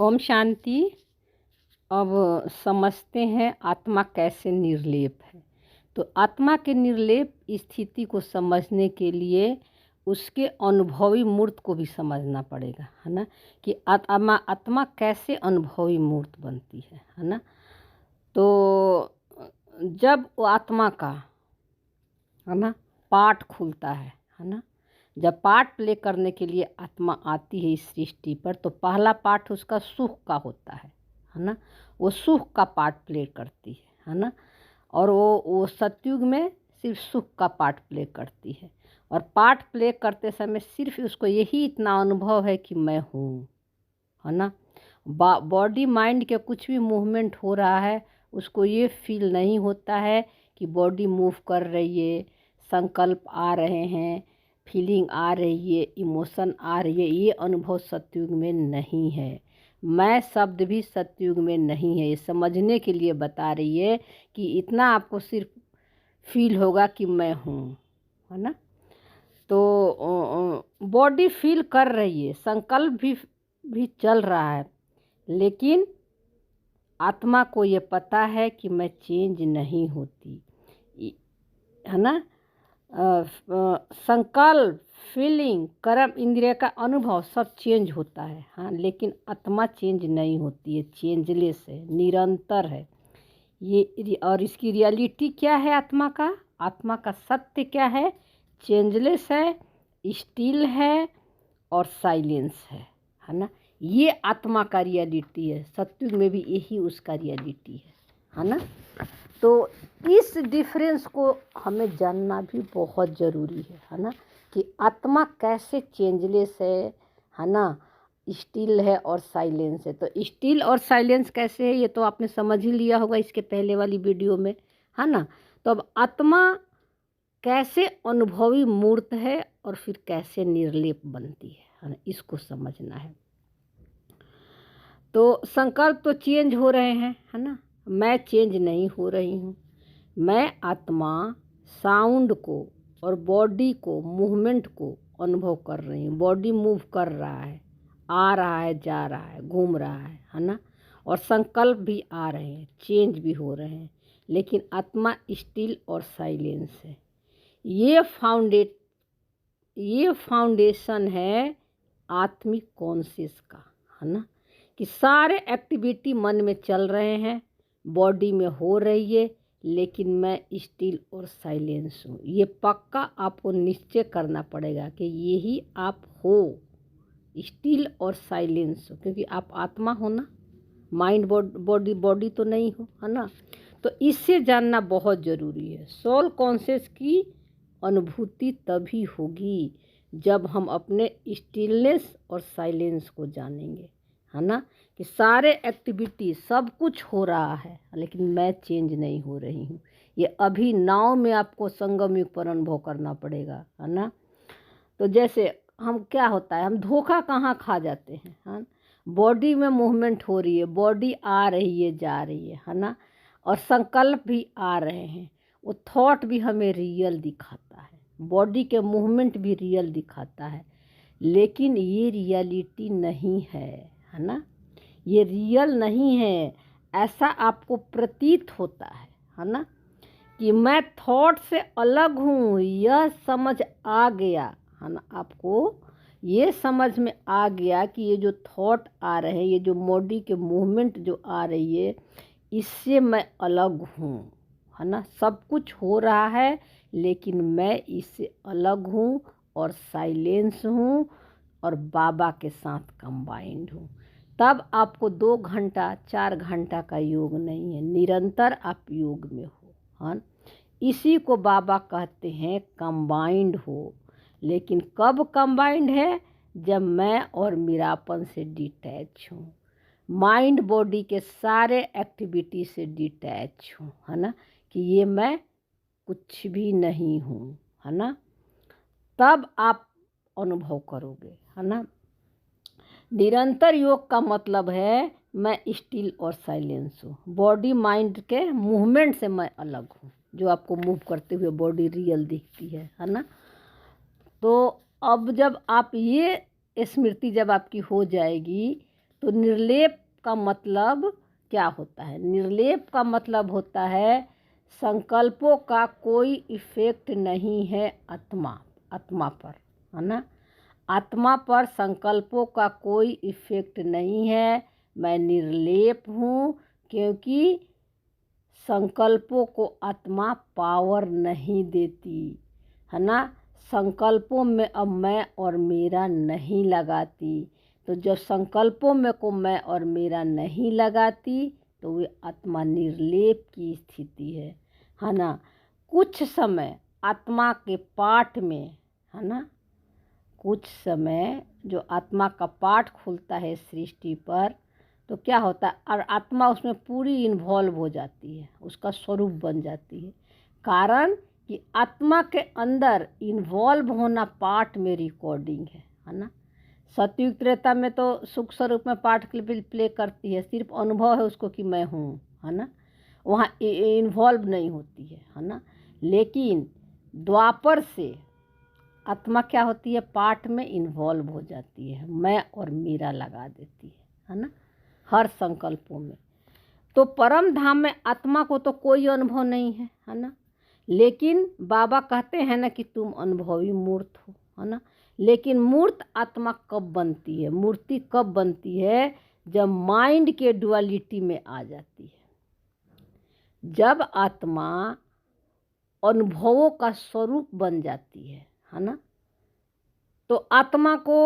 ओम शांति। अब समझते हैं आत्मा कैसे निर्लेप है। तो आत्मा के निर्लेप स्थिति को समझने के लिए उसके अनुभवी मूर्त को भी समझना पड़ेगा, है ना, कि आत्मा कैसे अनुभवी मूर्त बनती है ना। तो जब वो आत्मा का, है ना, पाठ खुलता है ना, जब पाठ प्ले करने के लिए आत्मा आती है इस सृष्टि पर, तो पहला पाठ उसका सुख का होता है ना। वो सुख का पार्ट प्ले करती है ना। और वो सतयुग में सिर्फ सुख का पार्ट प्ले करती है। और पार्ट प्ले करते समय सिर्फ उसको यही इतना अनुभव है कि मैं हूँ, है ना। बॉडी माइंड के कुछ भी मूवमेंट हो रहा है उसको ये फील नहीं होता है कि बॉडी मूव कर रही है, संकल्प आ रहे हैं, फीलिंग आ रही है, इमोशन आ रही है। ये अनुभव सतयुग में नहीं है। मैं शब्द भी सतयुग में नहीं है। ये समझने के लिए बता रही है कि इतना आपको सिर्फ फील होगा कि मैं हूँ, है ना। तो बॉडी फील कर रही है, संकल्प भी चल रहा है, लेकिन आत्मा को ये पता है कि मैं चेंज नहीं होती, है ना। संकल्प, फीलिंग, कर्म, इंद्रिय का अनुभव सब चेंज होता है, हाँ, लेकिन आत्मा चेंज नहीं होती है, चेंजलेस है, निरंतर है ये। और इसकी रियलिटी क्या है आत्मा का सत्य क्या है? चेंजलेस है, स्टिल है और साइलेंस है ना। ये आत्मा का रियलिटी है। सतयुग में भी यही उसका रियलिटी है ना। तो इस डिफरेंस को हमें जानना भी बहुत ज़रूरी है ना, कि आत्मा कैसे चेंजलेस है ना, स्टिल है और साइलेंस है। तो स्टिल और साइलेंस कैसे है ये तो आपने समझ ही लिया होगा इसके पहले वाली वीडियो में, है ना। तो अब आत्मा कैसे अनुभवी मूर्त है और फिर कैसे निर्लेप बनती है ना, इसको समझना है। तो संकल्प तो चेंज हो रहे हैं, है ना। मैं चेंज नहीं हो रही हूँ। मैं आत्मा साउंड को और बॉडी को, मूवमेंट को अनुभव कर रही हूँ। बॉडी मूव कर रहा है, आ रहा है, जा रहा है, घूम रहा है ना। और संकल्प भी आ रहे हैं, चेंज भी हो रहे हैं, लेकिन आत्मा स्टिल और साइलेंस है। ये फाउंडेशन है आत्मिक कॉन्शियस का, है ना, कि सारे एक्टिविटी मन में चल रहे हैं, बॉडी में हो रही है, लेकिन मैं स्टिल और साइलेंस हूँ। ये पक्का आपको निश्चय करना पड़ेगा कि यही आप हो, स्टिल और साइलेंस हो, क्योंकि आप आत्मा हो ना, माइंड बॉडी तो नहीं हो, है ना। तो इससे जानना बहुत ज़रूरी है। सोल कॉन्शियस की अनुभूति तभी होगी जब हम अपने स्टिलनेस और साइलेंस को जानेंगे, है ना, कि सारे एक्टिविटी सब कुछ हो रहा है, लेकिन मैं चेंज नहीं हो रही हूँ। ये अभी नाव में आपको संगम युग पर अनुभव करना पड़ेगा, है ना। तो जैसे हम, क्या होता है, हम धोखा कहाँ खा जाते हैं, हाँ, बॉडी में मूवमेंट हो रही है, बॉडी आ रही है, जा रही है ना, और संकल्प भी आ रहे हैं, वो थॉट भी हमें रियल दिखाता है, बॉडी के मूवमेंट भी रियल दिखाता है, लेकिन ये रियलिटी नहीं है ना। ये रियल नहीं है, ऐसा आपको प्रतीत होता है ना, कि मैं थॉट से अलग हूँ, यह समझ आ गया, है ना। आपको ये समझ में आ गया कि ये जो थॉट आ रहे हैं, ये जो बॉडी के मूवमेंट जो आ रही है, इससे मैं अलग हूँ, है ना। सब कुछ हो रहा है, लेकिन मैं इससे अलग हूँ और साइलेंस हूँ और बाबा के साथ कंबाइंड हूँ। तब आपको 2 घंटा 4 घंटा का योग नहीं है, निरंतर आप योग में हो, हाँ। इसी को बाबा कहते हैं कंबाइंड हो। लेकिन कब कंबाइंड है? जब मैं और मेरापन से डिटैच हूँ, माइंड बॉडी के सारे एक्टिविटी से डिटैच हूँ, है ना, कि ये मैं कुछ भी नहीं हूँ, है ना। तब आप अनुभव करोगे, है ना। निरंतर योग का मतलब है मैं स्टिल और साइलेंस हूँ, बॉडी माइंड के मूवमेंट से मैं अलग हूँ, जो आपको मूव करते हुए बॉडी रियल दिखती है ना। तो अब जब आप ये स्मृति जब आपकी हो जाएगी, तो निर्लेप का मतलब क्या होता है? निर्लेप का मतलब होता है संकल्पों का कोई इफेक्ट नहीं है आत्मा पर, है ना। आत्मा पर संकल्पों का कोई इफेक्ट नहीं है। मैं निर्लेप हूँ क्योंकि संकल्पों को आत्मा पावर नहीं देती, है ना। संकल्पों में अब मैं और मेरा नहीं लगाती। तो जब संकल्पों में को मैं और मेरा नहीं लगाती तो वे आत्मा निर्लेप की स्थिति है ना। कुछ समय आत्मा के पाठ में, है ना, कुछ समय जो आत्मा का पाठ खुलता है सृष्टि पर, तो क्या होता है, और आत्मा उसमें पूरी इन्वॉल्व हो जाती है, उसका स्वरूप बन जाती है। कारण कि आत्मा के अंदर इन्वॉल्व होना पाठ में रिकॉर्डिंग है ना। सतयुग त्रेता में तो सुख स्वरूप में पाठ प्ले करती है, सिर्फ अनुभव है उसको कि मैं हूँ, है ना, वहाँ इन्वॉल्व नहीं होती है ना। लेकिन द्वापर से आत्मा क्या होती है, पाठ में इन्वॉल्व हो जाती है, मैं और मेरा लगा देती है ना, हर संकल्पों में। तो परम धाम में आत्मा को तो कोई अनुभव नहीं है ना। लेकिन बाबा कहते हैं ना कि तुम अनुभवी मूर्त हो, है ना। लेकिन मूर्त आत्मा कब बनती है, मूर्ति कब बनती है? जब माइंड के डुअलिटी में आ जाती है, जब आत्मा अनुभवों का स्वरूप बन जाती है ना। तो आत्मा को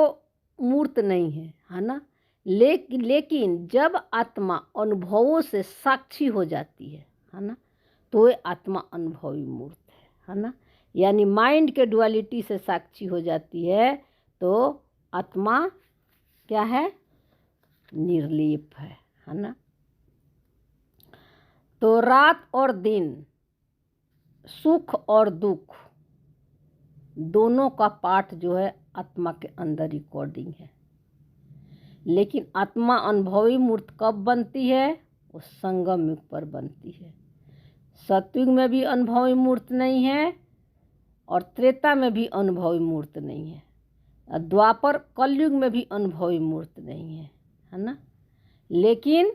मूर्त नहीं है ना। लेकिन जब आत्मा अनुभवों से साक्षी हो जाती है ना, तो ये आत्मा अनुभवी मूर्त है ना। यानी माइंड के डुअलिटी से साक्षी हो जाती है तो आत्मा क्या है, निर्लेप है ना। तो रात और दिन, सुख और दुख, दोनों का पाठ जो है आत्मा के अंदर रिकॉर्डिंग है। लेकिन आत्मा अनुभवी मूर्त कब बनती है? वो संगम युग पर बनती है। सतयुग में भी अनुभवी मूर्त नहीं है और त्रेता में भी अनुभवी मूर्त नहीं है, और द्वापर कलयुग में भी अनुभवी मूर्त नहीं है ना। लेकिन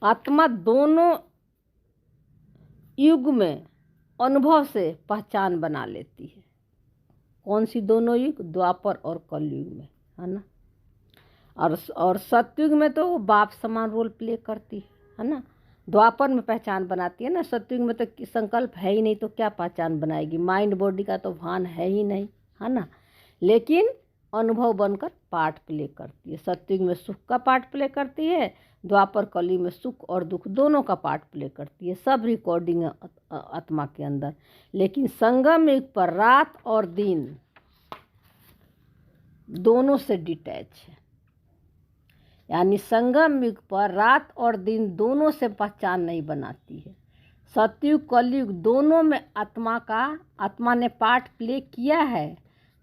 आत्मा दोनों युग में अनुभव से पहचान बना लेती है। कौन सी दोनों युग? द्वापर और कलयुग में, है ना। और सतयुग में तो वो बाप समान रोल प्ले करती है ना। द्वापर में पहचान बनाती है ना, सतयुग में तो संकल्प है ही नहीं, तो क्या पहचान बनाएगी? माइंड बॉडी का तो भान है ही नहीं, है ना। लेकिन अनुभव बनकर पार्ट प्ले करती है। सतयुग में सुख का पार्ट प्ले करती है, द्वापर कलयुग में सुख और दुख दोनों का पार्ट प्ले करती है। सब रिकॉर्डिंग है आत्मा के अंदर। लेकिन संगम युग पर रात और दिन दोनों से डिटैच है। यानी संगम युग पर रात और दिन दोनों से पहचान नहीं बनाती है। सतयुग कलयुग दोनों में आत्मा ने पार्ट प्ले किया है।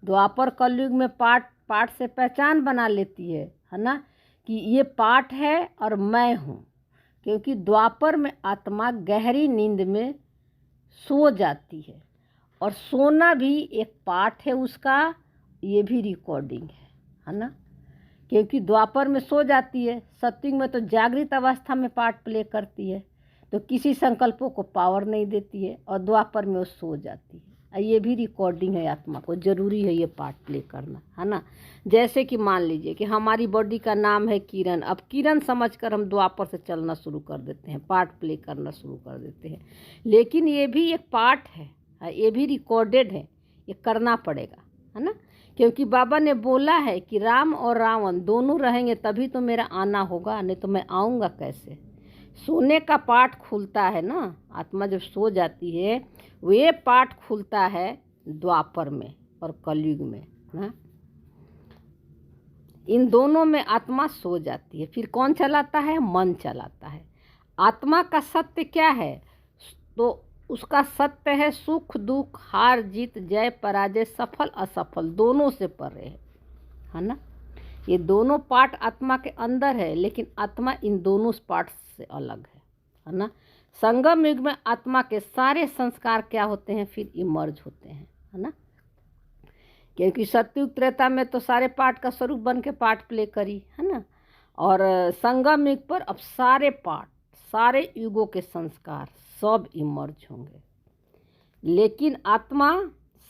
द्वापर कलयुग में पार्ट से पहचान बना लेती है ना, कि ये पार्ट है और मैं हूँ। क्योंकि द्वापर में आत्मा गहरी नींद में सो जाती है, और सोना भी एक पार्ट है उसका, ये भी रिकॉर्डिंग है ना। क्योंकि द्वापर में सो जाती है, सतयुग में तो जागृत अवस्था में पार्ट प्ले करती है, तो किसी संकल्पों को पावर नहीं देती है, और द्वापर में वो सो जाती है। ये भी रिकॉर्डिंग है आत्मा को, जरूरी है ये पार्ट प्ले करना, है ना। जैसे कि मान लीजिए कि हमारी बॉडी का नाम है किरण। अब किरण समझकर हम द्वापर से चलना शुरू कर देते हैं, पार्ट प्ले करना शुरू कर देते हैं। लेकिन ये भी एक पार्ट है, ये भी रिकॉर्डेड है, ये करना पड़ेगा, है ना। क्योंकि बाबा ने बोला है कि राम और रावण दोनों रहेंगे तभी तो मेरा आना होगा, नहीं तो मैं आऊँगा कैसे। सोने का पाठ खुलता है ना, आत्मा जब सो जाती है वे पाठ खुलता है द्वापर में और कलयुग में ना। इन दोनों में आत्मा सो जाती है। फिर कौन चलाता है? मन चलाता है। आत्मा का सत्य क्या है? तो उसका सत्य है सुख दुख, हार जीत, जय पराजय, सफल असफल, दोनों से परे है ना। ये दोनों पार्ट आत्मा के अंदर है, लेकिन आत्मा इन दोनों पार्ट से अलग है ना। संगम युग में आत्मा के सारे संस्कार क्या होते हैं? फिर इमर्ज होते हैं, है ना। क्योंकि सतयुग त्रेता में तो सारे पार्ट का स्वरूप बन के पार्ट प्ले करी, है ना। और संगम युग पर अब सारे पार्ट, सारे युगों के संस्कार सब इमर्ज होंगे, लेकिन आत्मा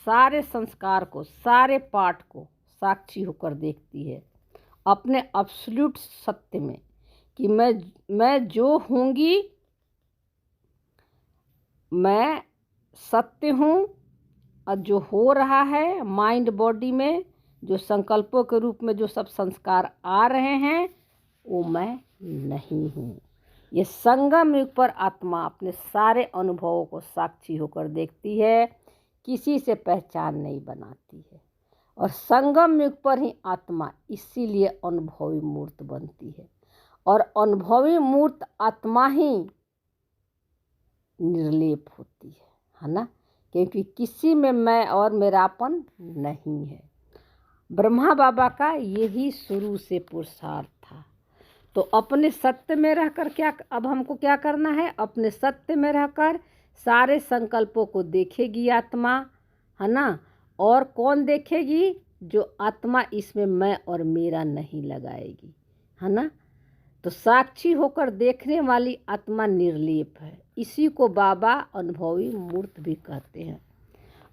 सारे संस्कार को, सारे पार्ट को साक्षी होकर देखती है अपने अब्सोल्यूट सत्य में कि मैं जो हूँगी, मैं सत्य हूँ, और जो हो रहा है माइंड बॉडी में, जो संकल्पों के रूप में जो सब संस्कार आ रहे हैं, वो मैं नहीं हूँ। ये संगम युग पर आत्मा अपने सारे अनुभवों को साक्षी होकर देखती है, किसी से पहचान नहीं बनाती है। और संगम युग पर ही आत्मा इसीलिए अनुभवी मूर्त बनती है, और अनुभवी मूर्त आत्मा ही निर्लेप होती है ना, क्योंकि किसी में मैं और मेरापन नहीं है। ब्रह्मा बाबा का यही शुरू से पुरुषार्थ था। तो अपने सत्य में रहकर अब हमको क्या करना है? अपने सत्य में रहकर सारे संकल्पों को देखेगी आत्मा, है ना। और कौन देखेगी? जो आत्मा इसमें मैं और मेरा नहीं लगाएगी, है ना। तो साक्षी होकर देखने वाली आत्मा निर्लेप है। इसी को बाबा अनुभवी मूर्त भी कहते हैं।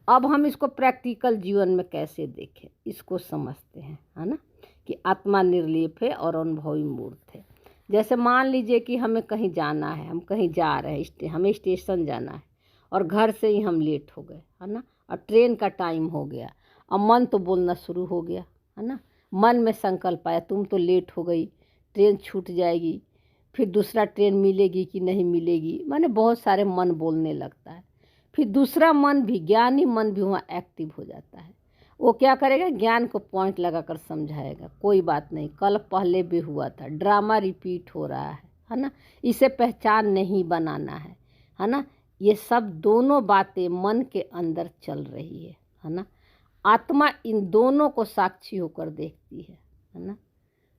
अब हम इसको प्रैक्टिकल जीवन में कैसे देखें, इसको समझते हैं, है ना, कि आत्मा निर्लेप है और अनुभवी मूर्त है। जैसे मान लीजिए कि हमें कहीं जाना है, हम कहीं जा रहे हैं, हमें स्टेशन जाना है और घर से ही हम लेट हो गए, है ना, और ट्रेन का टाइम हो गया। अब मन तो बोलना शुरू हो गया, है ना। मन में संकल्प आया, तुम तो लेट हो गई, ट्रेन छूट जाएगी, फिर दूसरा ट्रेन मिलेगी कि नहीं मिलेगी, माने बहुत सारे मन बोलने लगता है। फिर दूसरा मन भी, ज्ञानी मन भी वहाँ एक्टिव हो जाता है। वो क्या करेगा? ज्ञान को पॉइंट लगाकर समझाएगा, कोई बात नहीं, कल पहले भी हुआ था, ड्रामा रिपीट हो रहा है ना, इसे पहचान नहीं बनाना है ना। ये सब दोनों बातें मन के अंदर चल रही है ना। आत्मा इन दोनों को साक्षी होकर देखती है ना।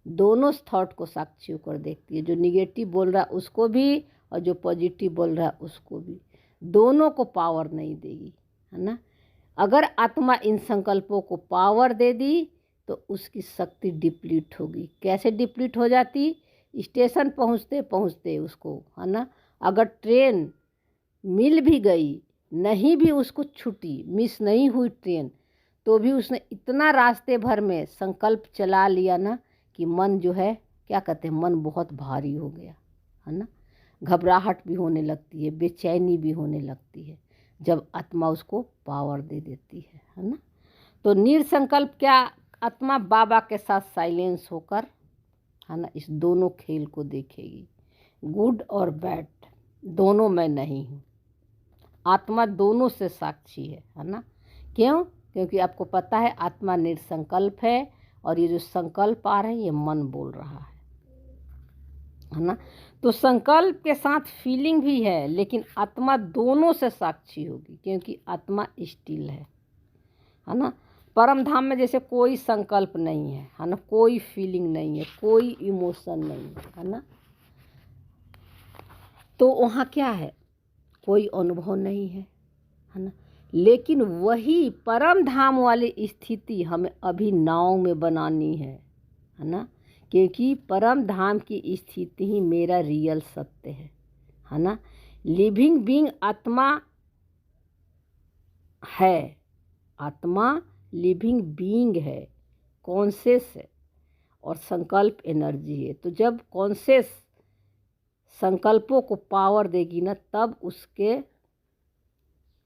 दोनों थॉट को साक्षी होकर देखती है, जो निगेटिव बोल रहा है उसको भी और जो पॉजिटिव बोल रहा है उसको भी। दोनों को पावर नहीं देगी, है ना। अगर आत्मा इन संकल्पों को पावर दे दी तो उसकी शक्ति डिप्लीट होगी। कैसे डिप्लीट हो जाती? स्टेशन पहुंचते पहुंचते उसको, है ना, अगर ट्रेन मिल भी गई, नहीं भी उसको छूटी, मिस नहीं हुई ट्रेन, तो भी उसने इतना रास्ते भर में संकल्प चला लिया ना कि मन जो है, क्या कहते हैं, मन बहुत भारी हो गया, है ना। घबराहट भी होने लगती है, बेचैनी भी होने लगती है, जब आत्मा उसको पावर दे देती है ना। तो निर्संकल्प क्या आत्मा बाबा के साथ साइलेंस होकर, है ना, इस दोनों खेल को देखेगी। गुड और बैड दोनों मैं नहीं हूँ। आत्मा दोनों से साक्षी है ना। क्यों? क्योंकि आपको पता है आत्मा निर्संकल्प है, और ये जो संकल्प आ रहे हैं ये मन बोल रहा है ना। तो संकल्प के साथ फीलिंग भी है, लेकिन आत्मा दोनों से साक्षी होगी, क्योंकि आत्मा स्टिल है ना। परम धाम में जैसे कोई संकल्प नहीं है ना, कोई फीलिंग नहीं है, कोई इमोशन नहीं है ना। तो वहाँ क्या है? कोई अनुभव नहीं है ना। लेकिन वही परम धाम वाली स्थिति हमें अभी नाव में बनानी है ना, क्योंकि परम धाम की स्थिति ही मेरा रियल सत्य है ना। लिविंग बीइंग आत्मा है, आत्मा लिविंग बीइंग है, कॉन्शियस है, और संकल्प एनर्जी है। तो जब कॉन्शियस संकल्पों को पावर देगी ना, तब उसके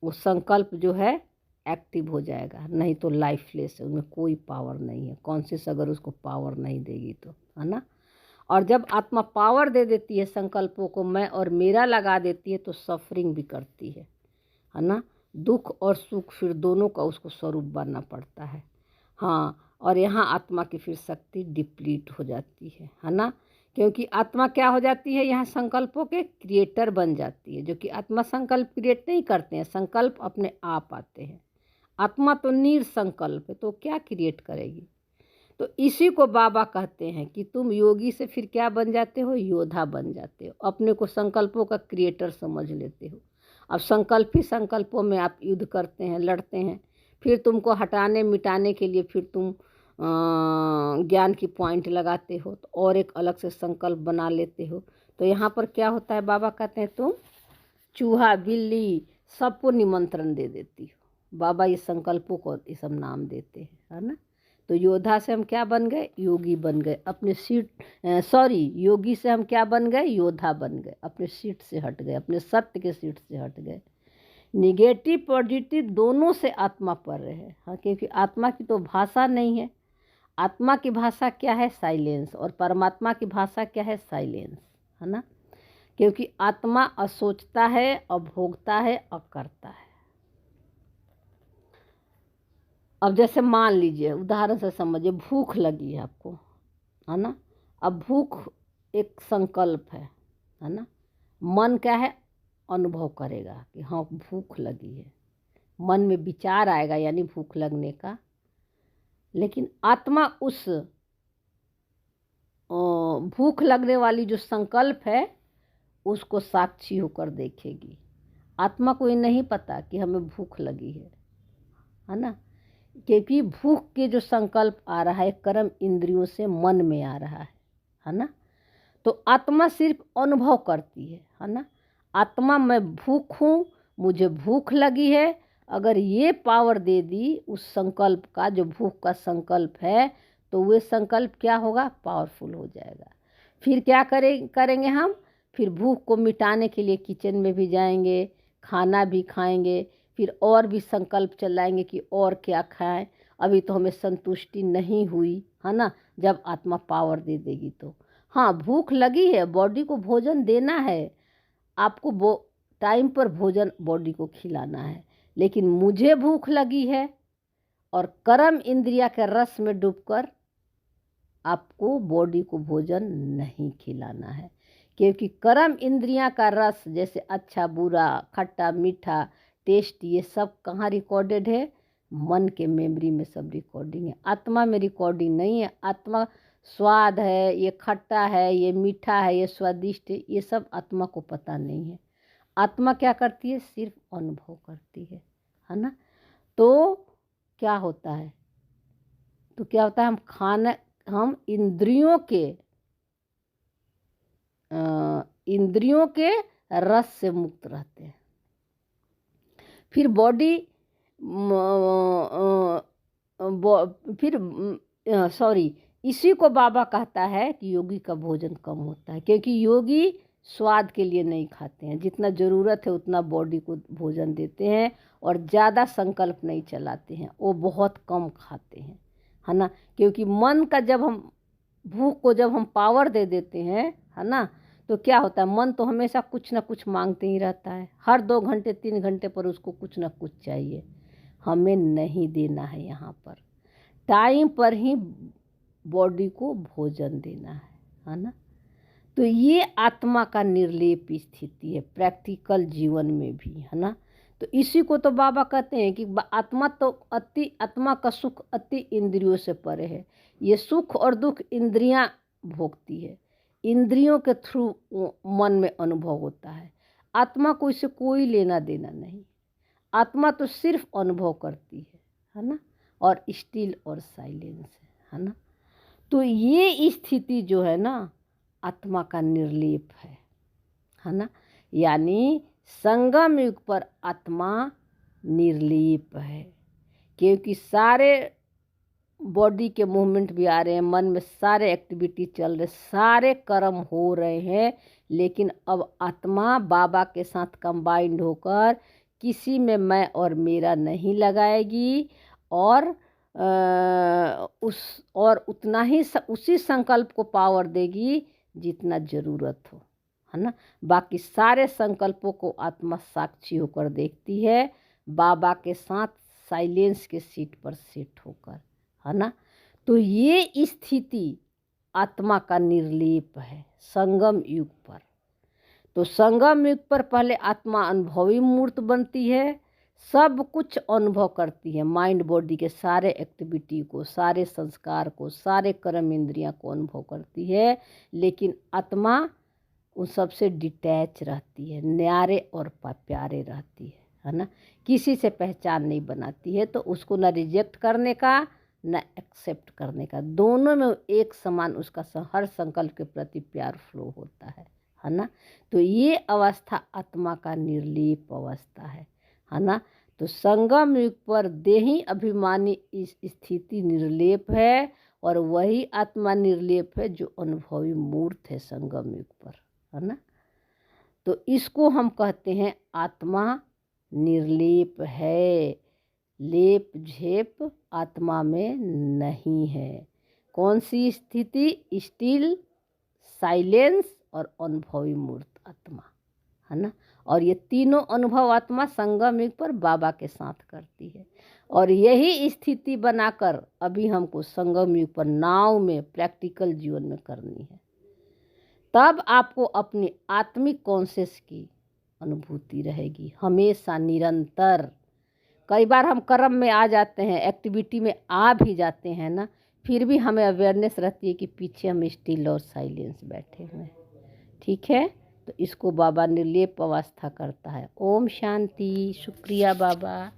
वो संकल्प जो है एक्टिव हो जाएगा, नहीं तो लाइफलेस है, उनमें कोई पावर नहीं है। कॉन्शियस अगर उसको पावर नहीं देगी तो, है ना। और जब आत्मा पावर दे देती है संकल्पों को, मैं और मेरा लगा देती है, तो सफरिंग भी करती है ना। दुख और सुख फिर दोनों का उसको स्वरूप बनना पड़ता है। हाँ, और यहाँ आत्मा की फिर शक्ति डिप्लीट हो जाती है ना, क्योंकि आत्मा क्या हो जाती है, यहाँ संकल्पों के क्रिएटर बन जाती है। जो कि आत्मा संकल्प क्रिएट नहीं करते हैं, संकल्प अपने आप आते हैं। आत्मा तो निर्संकल्प है, तो क्या क्रिएट करेगी? तो इसी को बाबा कहते हैं कि तुम योगी से फिर क्या बन जाते हो? योद्धा बन जाते हो। अपने को संकल्पों का क्रिएटर समझ लेते हो। अब संकल्प ही संकल्पों में आप युद्ध करते हैं, लड़ते हैं, फिर तुमको हटाने मिटाने के लिए फिर तुम ज्ञान की पॉइंट लगाते हो तो और एक अलग से संकल्प बना लेते हो। तो यहाँ पर क्या होता है, बाबा कहते हैं तुम चूहा बिल्ली सबको निमंत्रण दे देती हो। बाबा ये संकल्पों को ये सब नाम देते हैं, है ना। तो योद्धा से हम क्या बन गए, योगी बन गए। अपने योगी से हम क्या बन गए, योद्धा बन गए। अपने सीट से हट गए, अपने सत्य के सीट से हट गए। निगेटिव पॉजिटिव दोनों से आत्मा पर रहे। हाँ, क्योंकि आत्मा की तो भाषा नहीं है। आत्मा की भाषा क्या है, साइलेंस। और परमात्मा की भाषा क्या है, साइलेंस, है ना। क्योंकि आत्मा असोचता है, अभोगता है, अकर्ता है। अब जैसे मान लीजिए, उदाहरण से समझिए, भूख लगी है आपको, है ना। अब भूख एक संकल्प है ना। मन क्या है, अनुभव करेगा कि हाँ भूख लगी है। मन में विचार आएगा यानी भूख लगने का। लेकिन आत्मा उस भूख लगने वाली जो संकल्प है उसको साक्षी होकर देखेगी। आत्मा को ये नहीं पता कि हमें भूख लगी है ना। क्योंकि भूख के जो संकल्प आ रहा है कर्म इंद्रियों से मन में आ रहा है ना। तो आत्मा सिर्फ अनुभव करती है ना। आत्मा मैं भूख हूँ, मुझे भूख लगी है, अगर ये पावर दे दी उस संकल्प का, जो भूख का संकल्प है, तो वे संकल्प क्या होगा, पावरफुल हो जाएगा। फिर क्या करेंगे हम, फिर भूख को मिटाने के लिए किचन में भी जाएंगे, खाना भी खाएंगे, फिर और भी संकल्प चलाएंगे कि और क्या खाएं। अभी तो हमें संतुष्टि नहीं हुई, है ना। जब आत्मा पावर दे देगी तो हाँ, भूख लगी है, बॉडी को भोजन देना है, आपको टाइम पर भोजन बॉडी को खिलाना है। लेकिन मुझे भूख लगी है और कर्म इंद्रिया के रस में डूबकर आपको बॉडी को भोजन नहीं खिलाना है। क्योंकि कर्म इंद्रियां का रस, जैसे अच्छा बुरा, खट्टा मीठा, टेस्ट, ये सब कहाँ रिकॉर्डेड है, मन के मेमोरी में सब रिकॉर्डिंग है। आत्मा में रिकॉर्डिंग नहीं है। आत्मा स्वाद है, ये खट्टा है, ये मीठा है, ये स्वादिष्ट है, ये सब आत्मा को पता नहीं है। आत्मा क्या करती है, सिर्फ अनुभव करती है ना। तो क्या होता है, हम इंद्रियों के रस से मुक्त रहते हैं। फिर इसी को बाबा कहता है कि योगी का भोजन कम होता है। क्योंकि योगी स्वाद के लिए नहीं खाते हैं, जितना ज़रूरत है उतना बॉडी को भोजन देते हैं और ज़्यादा संकल्प नहीं चलाते हैं, वो बहुत कम खाते हैं, है ना। क्योंकि मन का भूख को जब हम पावर दे देते हैं, है ना, तो क्या होता है, मन तो हमेशा कुछ ना कुछ मांगते ही रहता है। हर 2 घंटे 3 घंटे पर उसको कुछ ना कुछ चाहिए। हमें नहीं देना है, यहाँ पर टाइम पर ही बॉडी को भोजन देना है ना। तो ये आत्मा का निर्लेप स्थिति है प्रैक्टिकल जीवन में भी, है ना। तो इसी को तो बाबा कहते हैं कि आत्मा का सुख अति इंद्रियों से परे है। ये सुख और दुख इंद्रियां भोगती है, इंद्रियों के थ्रू मन में अनुभव होता है। आत्मा को इससे कोई लेना देना नहीं। आत्मा तो सिर्फ अनुभव करती है ना, और स्टिल और साइलेंस है ना। तो ये स्थिति जो है ना, आत्मा का निर्लेप है ना। यानी संगम युग पर आत्मा निर्लेप है। क्योंकि सारे बॉडी के मूवमेंट भी आ रहे हैं, मन में सारे एक्टिविटी चल रहे, सारे कर्म हो रहे हैं, लेकिन अब आत्मा बाबा के साथ कंबाइंड होकर किसी में मैं और मेरा नहीं लगाएगी और उतना ही उसी संकल्प को पावर देगी जितना ज़रूरत हो, है ना। बाकी सारे संकल्पों को आत्मा साक्षी होकर देखती है, बाबा के साथ साइलेंस के सीट पर सेट होकर, है ना। तो ये स्थिति आत्मा का निर्लेप है संगम युग पर। तो संगम युग पर पहले आत्मा अनुभवी मूर्त बनती है, सब कुछ अनुभव करती है, माइंड बॉडी के सारे एक्टिविटी को, सारे संस्कार को, सारे कर्म इंद्रियां को अनुभव करती है। लेकिन आत्मा उन सबसे डिटैच रहती है, न्यारे और प्यारे रहती है ना। किसी से पहचान नहीं बनाती है, तो उसको ना रिजेक्ट करने का, न एक्सेप्ट करने का। दोनों में एक समान उसका हर संकल्प के प्रति प्यार फ्लो होता है ना। तो ये अवस्था आत्मा का निर्लेप अवस्था है ना। तो संगम युग पर देही अभिमानी इस स्थिति निर्लेप है और वही आत्मा निर्लेप है जो अनुभवी मूर्त है संगम युग पर, है ना। तो इसको हम कहते हैं आत्मा निर्लेप है, लेप झेप आत्मा में नहीं है। कौन सी स्थिति? स्टिल, साइलेंस और अनुभवी मूर्त आत्मा, है ना। और ये तीनों अनुभव आत्मा संगम युग पर बाबा के साथ करती है और यही स्थिति बनाकर अभी हमको संगम युग पर नाव में प्रैक्टिकल जीवन में करनी है। तब आपको अपनी आत्मिक कॉन्शियस की अनुभूति रहेगी हमेशा निरंतर। कई बार हम कर्म में आ जाते हैं, एक्टिविटी में आ भी जाते हैं ना, फिर भी हमें अवेयरनेस रहती है कि पीछे हम स्टिल और साइलेंस बैठे हुए हैं। ठीक है, तो इसको बाबा निर्लेप अवस्था करता है। ओम शांति। शुक्रिया बाबा।